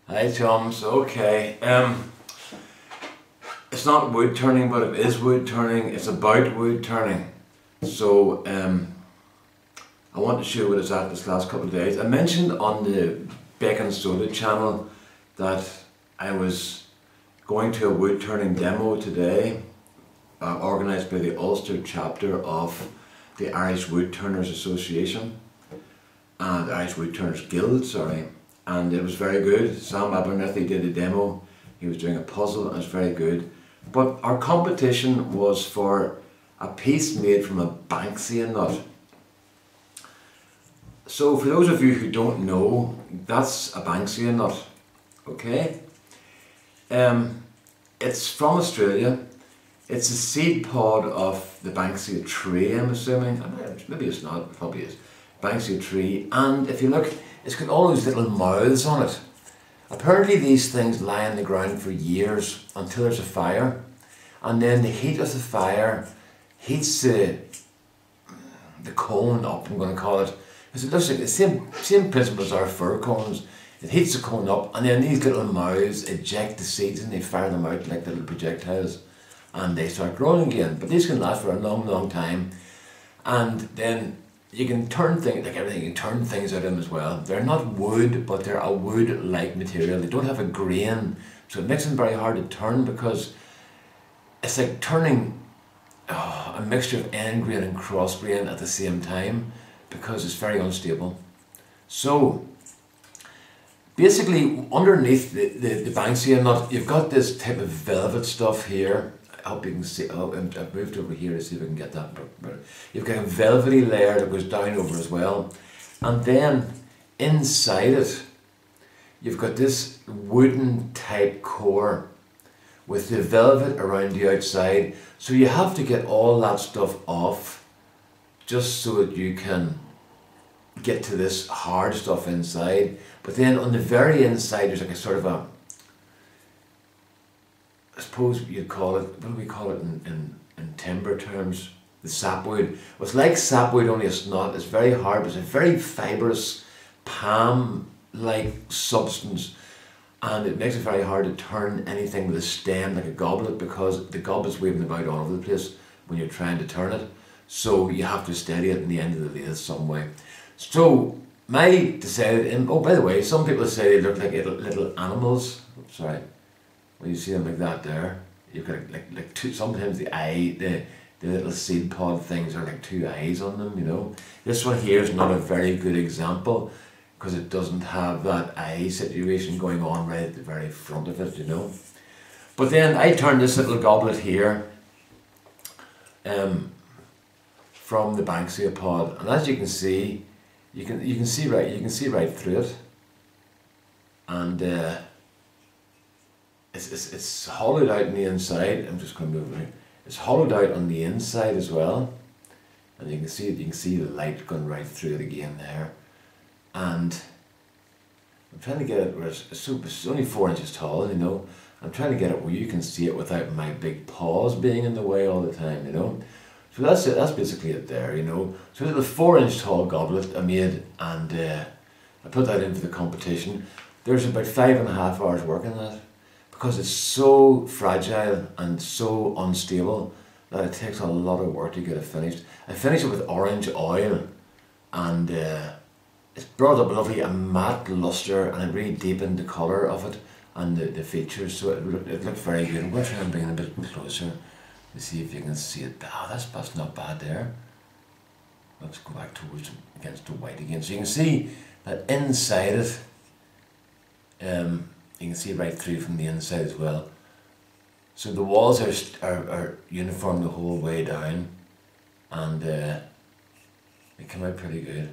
Hi chums, okay. It's not wood turning, but it is wood turning. It's about wood turning. So I want to show what it's at this last couple of days. I mentioned on the Baking Soda channel that I was going to a wood turning demo today, organised by the Ulster Chapter of the Irish Woodturners Association and the Irish Woodturners Guild, sorry. And it was very good. Sam Abernethy did a demo. He was doing a puzzle and it was very good. But our competition was for a piece made from a Banksia nut. So for those of you who don't know, that's a Banksia nut, okay? It's from Australia. It's a seed pod of the Banksia tree, I'm assuming. Maybe it's not, it probably is. Banksia tree, and if you look, it's got all those little mouths on it. Apparently these things lie on the ground for years until there's a fire, and then the heat of the fire heats the cone up, I'm going to call it, because it looks like the same principle as our fir cones. It heats the cone up, and then these little mouths eject the seeds and they fire them out like little projectiles, and they start growing again. But these can last for a long time, and then you can turn things, like everything, you can turn things out of them as well. They're not wood, but they're a wood-like material. They don't have a grain, so it makes them very hard to turn, because it's like turning a mixture of end grain and cross grain at the same time, because it's very unstable. So basically underneath the Banksia nut, you've got this type of velvet stuff here. I hope you can see. Oh, I've moved over here to see if I can get that better. You've got a velvety layer that goes down over as well, and then inside it you've got this wooden type core with the velvet around the outside. So you have to get all that stuff off just so that you can get to this hard stuff inside. But then on the very inside there's like a sort of a, I suppose you'd call it, what do we call it in timber terms? The sapwood. Well, it's like sapwood, only it's not. It's very hard, but it's a very fibrous, palm-like substance, and it makes it very hard to turn anything with a stem like a goblet, because the goblet's waving about all over the place when you're trying to turn it. So you have to steady it in the end of the lathe some way. So I decided, and oh, by the way, some people say they look like little animals. Sorry. When you see them like that there, you've got like two, sometimes the eye, the little seed pod things are like two eyes on them, you know. This one here is not a very good example, because it doesn't have that eye situation going on right at the very front of it, you know. But then I turned this little goblet here from the Banksia pod, and as you can see, you can see right through it, and it's hollowed out on the inside. I'm just going to move it. It's hollowed out on the inside as well, and you can see the light going right through it again there. And I'm trying to get it where it's only 4 inches tall, you know. I'm trying to get it where you can see it without my big paws being in the way all the time, you know. So that's it. That's basically it there, you know. So a little 4-inch tall goblet I made, and I put that in for the competition. There's about 5.5 hours work in that, because it's so fragile and so unstable that it takes a lot of work to get it finished. I finished it with orange oil, and it's brought up lovely a matte luster, and it really deepened the colour of it and the features, so it looked very good. I'm going to try and bring it a bit closer to see if you can see it. Oh, that's not bad there. Let's go back towards against the white again, so you can see that inside it. You can see right through from the inside as well. So the walls are uniform the whole way down, and they come out pretty good.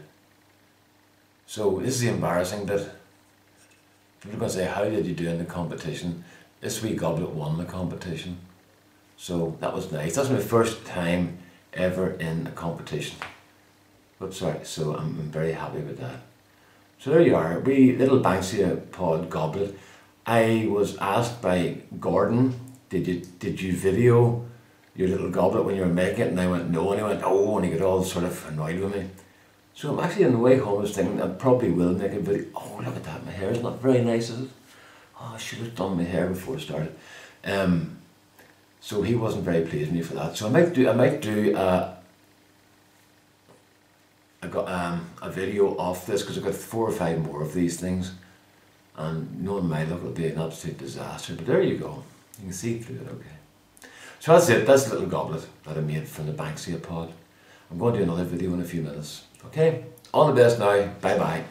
So this is the embarrassing bit. People are going to say, how did you do in the competition? This wee goblet won the competition. So that was nice. That's my first time ever in a competition. But sorry, so I'm very happy with that. So there you are, wee little Banksia pod goblet. I was asked by Gordon, did you video your little goblet when you were making it? And I went, no. And he went, oh, and he got all sort of annoyed with me. So I'm actually on the way home, I was thinking I probably will make a video. Oh, look at that, my hair is not very nice, is it? oh, I should have done my hair before I started. So he wasn't very pleased with me for that. So I might do I got a video of this, because I've got 4 or 5 more of these things, and knowing my luck, it'll be an absolute disaster. But there you go, you can see through it okay. So that's it, that's a little goblet that I made from the Banksia pod. I'm going to do another video in a few minutes. Okay, all the best now, bye bye.